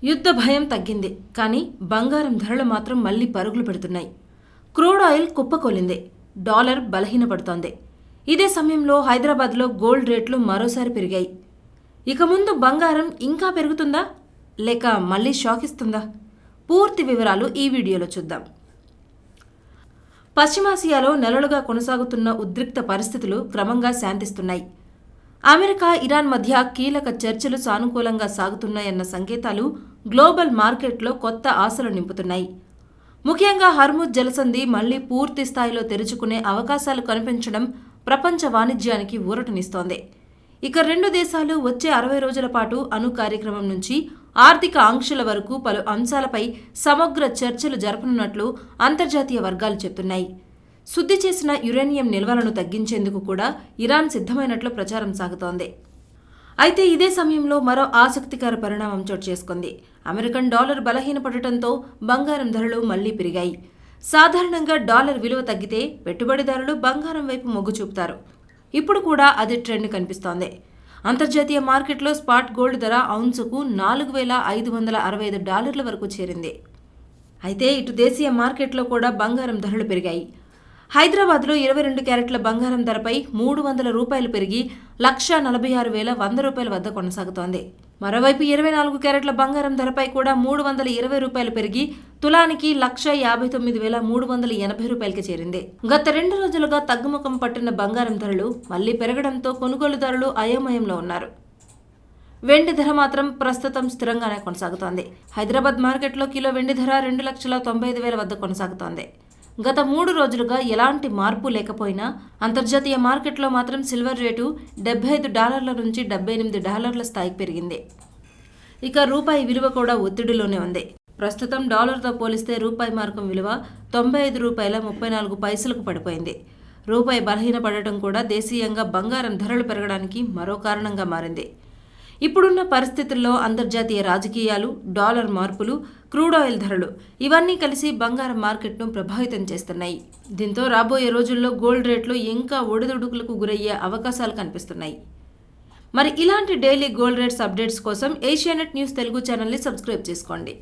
యుద్ధ భయం తగ్గింది, కానీ బంగారం ధరలు మాత్రం మళ్లీ పరుగులు పెడుతున్నాయి. క్రూడ్ ఆయిల్ కుప్పకూలింది, డాలర్ బలహీనపడుతోంది. ఇదే సమయంలో హైదరాబాద్లో గోల్డ్ రేట్లు మరోసారి పెరిగాయి. ఇక ముందు బంగారం ఇంకా పెరుగుతుందా, లేక మళ్లీ షాక్ ఇస్తుందా? పూర్తి వివరాలు ఈ వీడియోలో చూద్దాం. పశ్చిమాసియాలో నెలలుగా కొనసాగుతున్న ఉద్రిక్త పరిస్థితులు క్రమంగా శాంతిస్తున్నాయి. అమెరికా, ఇరాన్ మధ్య కీలక చర్చలు సానుకూలంగా సాగుతున్నాయన్న సంకేతాలు గ్లోబల్ మార్కెట్లో కొత్త ఆశలు నింపుతున్నాయి. ముఖ్యంగా హర్ముజ్ జలసంధి మళ్లీ పూర్తి స్థాయిలో తెరుచుకునే అవకాశాలు కనిపించడం ప్రపంచ వాణిజ్యానికి ఊరటనిస్తోంది. ఇక రెండు దేశాలు వచ్చే 60 రోజుల పాటు అణు కార్యక్రమం నుంచి ఆర్థిక ఆంక్షల వరకు పలు అంశాలపై సమగ్ర చర్చలు జరపనున్నట్లు అంతర్జాతీయ వర్గాలు చెబుతున్నాయి. శుద్ధి చేసిన యురేనియం నిల్వలను తగ్గించేందుకు కూడా ఇరాన్ సిద్ధమైనట్లు ప్రచారం సాగుతోంది. అయితే ఇదే సమయంలో మరో ఆసక్తికర పరిణామం చోటు చేసుకుంది. అమెరికన్ డాలర్ బలహీనపడటంతో బంగారం ధరలు మళ్లీ పెరిగాయి. సాధారణంగా డాలర్ విలువ తగ్గితే పెట్టుబడిదారులు బంగారం వైపు మొగ్గు చూపుతారు. ఇప్పుడు కూడా అదే ట్రెండ్ కనిపిస్తోంది. అంతర్జాతీయ మార్కెట్లో స్పాట్ గోల్డ్ ధర ఔన్సుకు $4,565 వరకు చేరింది. అయితే ఇటు దేశీయ మార్కెట్లో కూడా బంగారం ధరలు పెరిగాయి. హైదరాబాద్లో 22 క్యారెట్ల బంగారం ధరపై $300 పెరిగి $1,46,100 వద్ద కొనసాగుతోంది. మరోవైపు 24 క్యారెట్ల బంగారం ధరపై కూడా $320 పెరిగి తులానికి $1,59,380కి చేరింది. గత 2 రోజులుగా తగ్గుముఖం పట్టిన బంగారం ధరలు మళ్లీ పెరగడంతో కొనుగోలుదారులు అయోమయంలో ఉన్నారు. వెండి ధర మాత్రం ప్రస్తుతం స్థిరంగానే కొనసాగుతోంది. హైదరాబాద్ మార్కెట్లో కిలో వెండి ధర $2,95,000 వద్ద కొనసాగుతోంది. గత 3 రోజులుగా ఎలాంటి మార్పు లేకపోయినా అంతర్జాతీయ మార్కెట్లో మాత్రం సిల్వర్ రేటు $75 నుంచి $78 స్థాయికి పెరిగింది. ఇక రూపాయి విలువ కూడా ఒత్తిడిలోనే ఉంది. ప్రస్తుతం డాలర్తో పోలిస్తే రూపాయి మార్కం విలువ $95.34 పడిపోయింది. రూపాయి బలహీనపడటం కూడా దేశీయంగా బంగారం ధరలు పెరగడానికి మరో కారణంగా మారింది. ఇప్పుడున్న పరిస్థితుల్లో అంతర్జాతీయ రాజకీయాలు, డాలర్ మార్పులు, క్రూడ్ ఆయిల్ ధరలు ఇవన్నీ కలిసి బంగారం మార్కెట్ను ప్రభావితం చేస్తున్నాయి. దీంతో రాబోయే రోజుల్లో గోల్డ్ రేట్లు ఇంకా ఒడిదుడుకులకు గురయ్యే అవకాశాలు కనిపిస్తున్నాయి. మరి ఇలాంటి డైలీ గోల్డ్ రేట్స్ అప్డేట్స్ కోసం ఏషియానెట్ న్యూస్ తెలుగు ఛానల్ని సబ్స్క్రైబ్ చేసుకోండి.